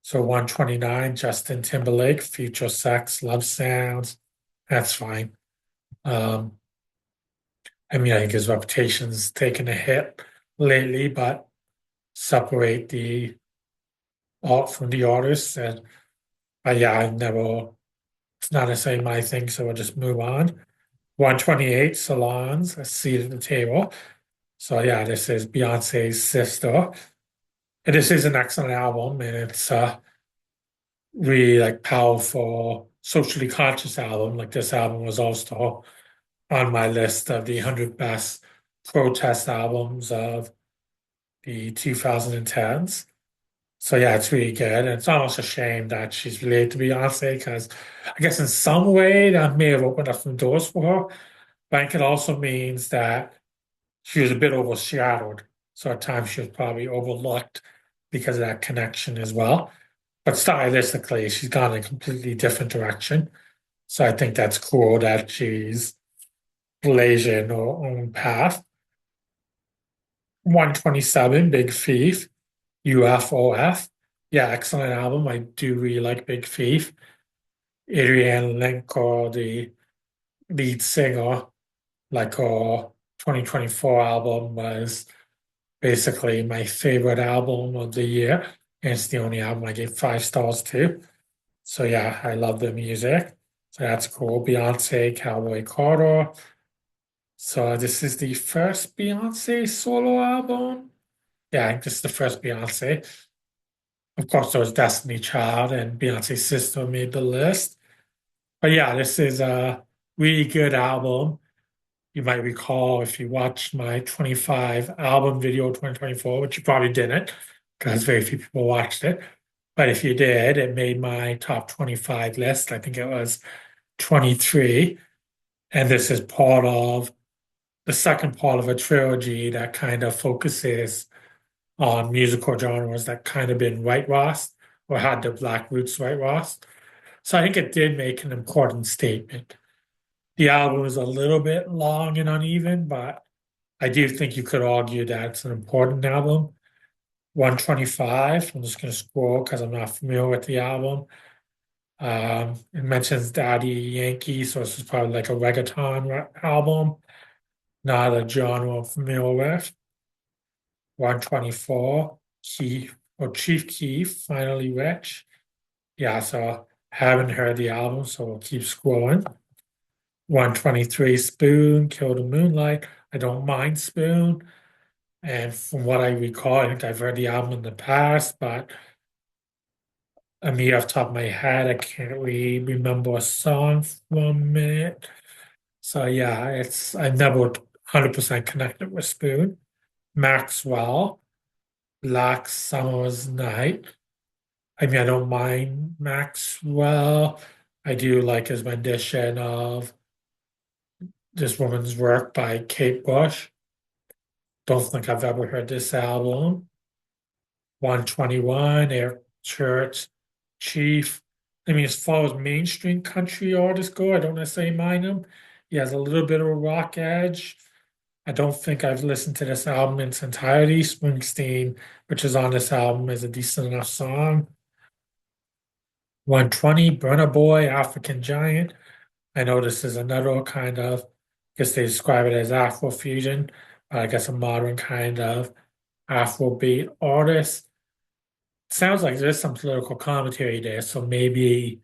So 129, Justin Timberlake, Future Sex, Love Sounds. That's fine. Um, I mean, I think his reputation's taken a hit lately, but separate the art from the artist. And yeah, I've never, it's not necessarily my thing, so we'll just move on. 128, Salons, A Seat at the Table. So yeah, this is Beyonce's sister. And this is an excellent album, and it's really like powerful, socially conscious album. Like this album was also on my list of the 100 best protest albums of the 2010s. So yeah, it's really good. And it's almost a shame that she's related to Beyonce because I guess in some way that may have opened up some doors for her. But it also means that she was a bit overshadowed. So at times she was probably overlooked because of that connection as well. But stylistically, she's gone in a completely different direction. So I think that's cool that she's blazing her own path. 127, Big Thief, UFOF. Yeah, excellent album. I do really like Big Thief. Adrienne Lenker, the lead singer, like her 2024 album was basically my favorite album of the year. And it's the only album I gave 5 stars to. So yeah, I love the music. So that's cool. Beyonce, Cowboy Carter. So this is the first Beyonce solo album. Yeah, I think this is the first Beyonce. Of course, there was Destiny Child and Beyonce's sister made the list. But yeah, this is a really good album. You might recall if you watched my 25 album video 2024, which you probably didn't, because very few people watched it. But if you did, it made my top 25 list. I think it was 23. And this is part of the second part of a trilogy that kind of focuses on musical genres that kind of been whitewashed or had the Black roots whitewashed. So I think it did make an important statement. The album is a little bit long and uneven, but I do think you could argue that it's an important album. 125, I'm just going to scroll because I'm not familiar with the album. It mentions Daddy Yankee, so this is probably like a reggaeton album, not a genre I'm familiar with. 124, Keef or Chief Keef, Finally Rich. Yeah, so haven't heard the album, so we'll keep scrolling. 123, Spoon, Kill the Moonlight. I don't mind Spoon. And from what I recall, I think I've heard the album in the past, but I mean, off the top of my head, I can't really remember a song from it. So yeah, it's I never 100% connected with Spoon. Maxwell, Black Summer's Night. I mean, I don't mind Maxwell. I do like his rendition of This Woman's Work by Kate Bush. Don't think I've ever heard this album. 121, Eric Church, Chief. I mean, as far as mainstream country artists go, I don't necessarily mind him. He has a little bit of a rock edge. I don't think I've listened to this album in its entirety. Springsteen, which is on this album, is a decent enough song. 120, Burna Boy, African Giant. I know this is another kind of, I guess they describe it as Afrofusion, I guess a modern kind of Afrobeat artist. Sounds like there's some political commentary there, so maybe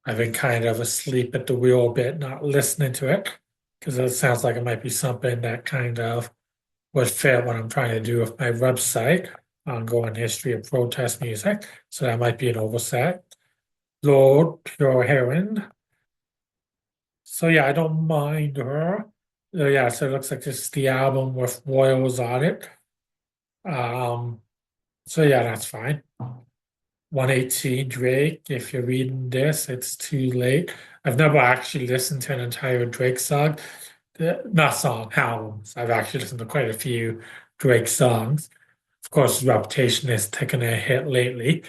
I've been kind of asleep at the wheel a bit, not listening to it, because it sounds like it might be something that kind of would fit what I'm trying to do with my website, ongoing history of protest music. So that might be an oversight. Lord Pure Heron. So yeah, I don't mind her. Yeah, so it looks like this is the album with Royals on it. Um, so yeah, that's fine. 118 Drake, if you're reading this, it's too late. I've never actually listened to an entire Drake song. Not song, albums. I've actually listened to quite a few Drake songs. Of course, his reputation has taken a hit lately.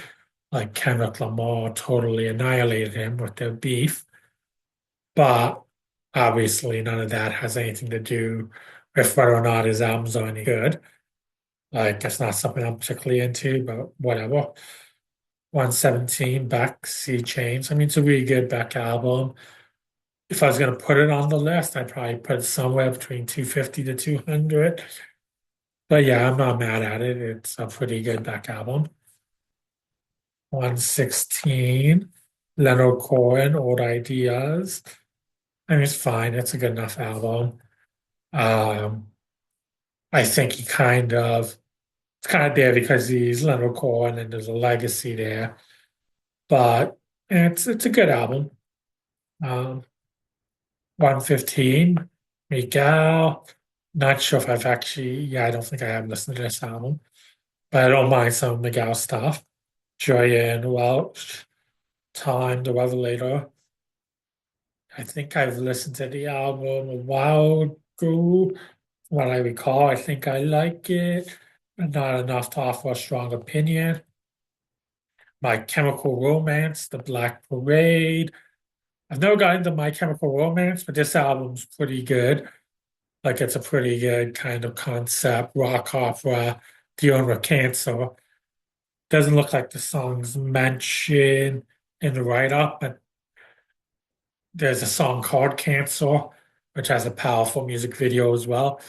Like Kendrick Lamar totally annihilated him with their beef. But obviously, none of that has anything to do with whether or not his albums are any good. Like it's not something I'm particularly into, but whatever. 117 Beck, Sea Change. I mean, it's a really good Beck album. If I was gonna put it on the list, I'd probably put it somewhere between 250 to 200. But yeah, I'm not mad at it. It's a pretty good Beck album. 116, Leonard Cohen, Old Ideas. I mean, it's fine. It's a good enough album. Um, I think it's kind of there because he's Leonard Cohen and there's a legacy there. But it's a good album. Um, 115, Miguel. Not sure if I've actually, yeah, I don't think I have listened to this album, but I don't mind some Miguel stuff. Julian Welch, Time, The Revelator. I think I've listened to the album a while ago. What I recall, I think I like it, but not enough to offer a strong opinion. My Chemical Romance, The Black Parade. I've never gotten into My Chemical Romance, but this album's pretty good. Like it's a pretty good kind of concept rock opera dealing with cancer. Doesn't look like the songs mentioned in the write-up, but there's a song called Cancer, which has a powerful music video as well.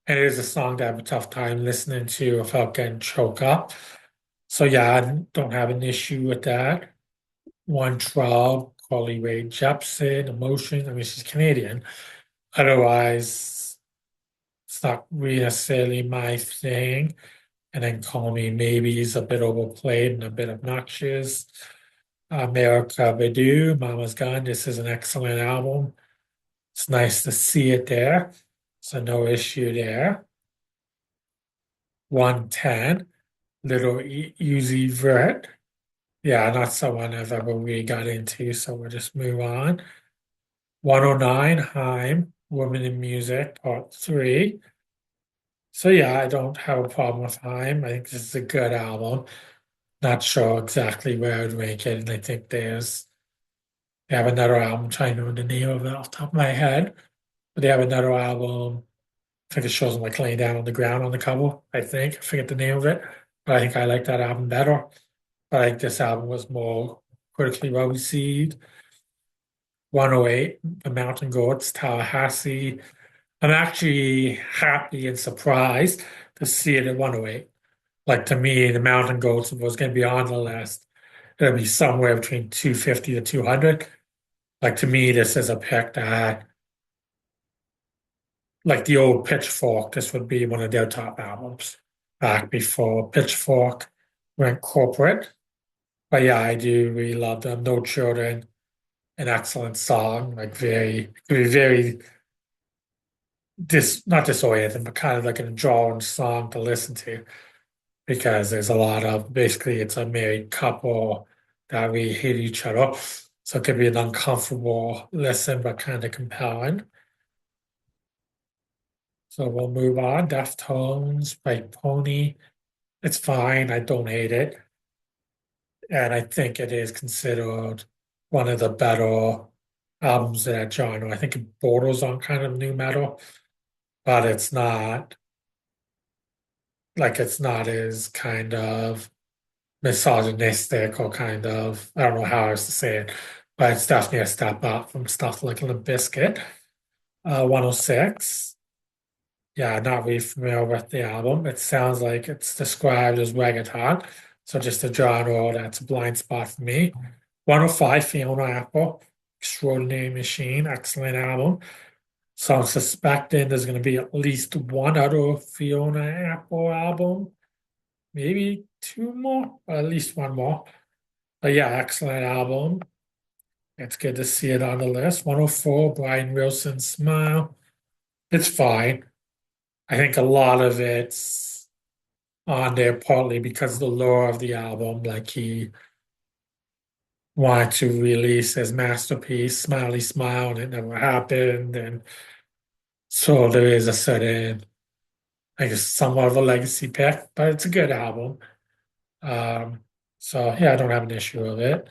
And it is a song that I have a tough time listening to without getting choked up. So yeah, I don't have an issue with that. One Trial, Carly Rae Jepsen, Emotion. I mean, she's Canadian. Otherwise, it's not really necessarily my thing. And then Call Me Maybe is a bit overplayed and a bit obnoxious. America Badu, Mama's Gun. This is an excellent album. It's nice to see it there. So no issue there. 110, Little Uzi Vert. Yeah, not someone I've ever really got into, so we'll just move on. 109, Haim, Women in Music, Part 3. So yeah, I don't have a problem with Haim. I think this is a good album. Not sure exactly where I'd rank it, and I think they have another album, I'm trying to know the name of it off the top of my head, but they have another album. I think it shows them like laying down on the ground on the cover, I think. I forget the name of it, but I think I like that album better. But I think this album was more critically well received. 108, The Mountain Goats, Tallahassee. I'm actually happy and surprised to see it at 108. Like to me, The Mountain Goats was going to be on the list. It'll be somewhere between 250 to 200. Like to me, this is a pick that, like the old Pitchfork, this would be one of their top albums back before Pitchfork went corporate. But yeah, I do really love them. No Children, an excellent song, like very not disorienting, but kind of like an enjoyable song to listen to because there's a lot of basically it's a married couple that we hate each other. So it could be an uncomfortable listen, but kind of compelling. So we'll move on. Deftones by Pony. It's fine. I don't hate it. And I think it is considered one of the better albums in that genre. I think it borders on kind of new metal, but it's not as kind of misogynistic or kind of, I don't know how else to say it, but it's definitely a step up from stuff like Limp Bizkit. 106. Yeah, not really familiar with the album. It sounds like it's described as reggaeton. So just a genre that's a blind spot for me. 105, Fiona Apple, Extraordinary Machine, excellent album. So I'm suspecting there's going to be at least one other Fiona Apple album, maybe two more, or at least one more. But yeah, excellent album. It's good to see it on the list. 104, Brian Wilson, Smile. It's fine. I think a lot of it's on there partly because of the lore of the album. Like he wanted to release his masterpiece, Smiley Smile, and it never happened. And so there is a certain, I guess, somewhat of a legacy pick, but it's a good album. Um, so yeah, I don't have an issue with it.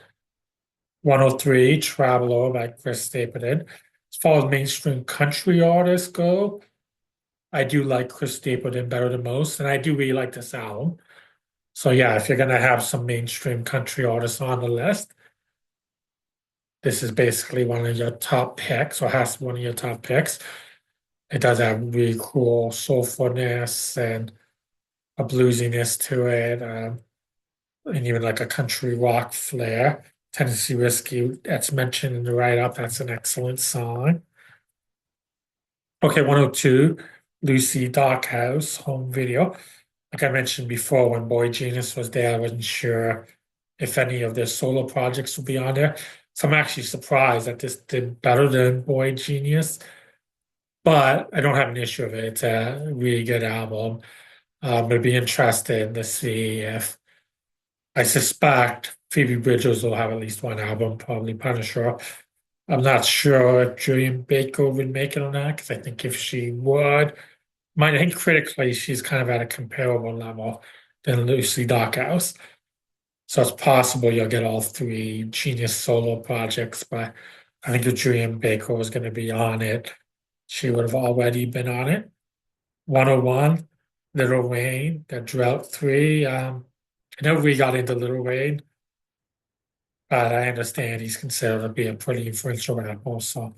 103, Traveler by Chris Stapleton. As far as mainstream country artists go, I do like Chris Stapleton better than most, and I do really like this album. So yeah, if you're gonna have some mainstream country artists on the list, this is basically one of your top picks, or has to be one of your top picks. It does have really cool soulfulness and a bluesiness to it, and even like a country rock flair. Tennessee Whiskey, that's mentioned in the write-up. That's an excellent song. Okay, 102, Lucy Darkhouse home video. Like I mentioned before, when Boy Genius was there, I wasn't sure if any of their solo projects would be on there. So I'm actually surprised that this did better than Boy Genius, but I don't have an issue with it. It's a really good album. I'd be interested to see if I suspect Phoebe Bridgers will have at least one album, probably Punisher. I'm not sure if Julian Baker would make it on that, because I think if she would, I think critically she's kind of at a comparable level than Lucy Darkhouse. So it's possible you'll get all three Genius solo projects, but I think if Julian Baker was going to be on it, she would have already been on it. 101, Little Wayne, the Drought 3. I never really got into Little Wayne, but I understand he's considered to be a pretty influential rapper. So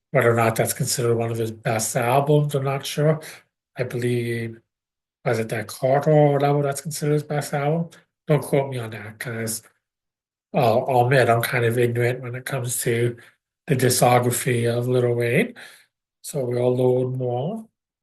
whether or not that's considered one of his best albums, I'm not sure. I believe, was it that Carter or whatever that's considered his best album? Don't quote me on that because I'll admit I'm kind of ignorant when it comes to the discography of Little Wayne. So we'll load more.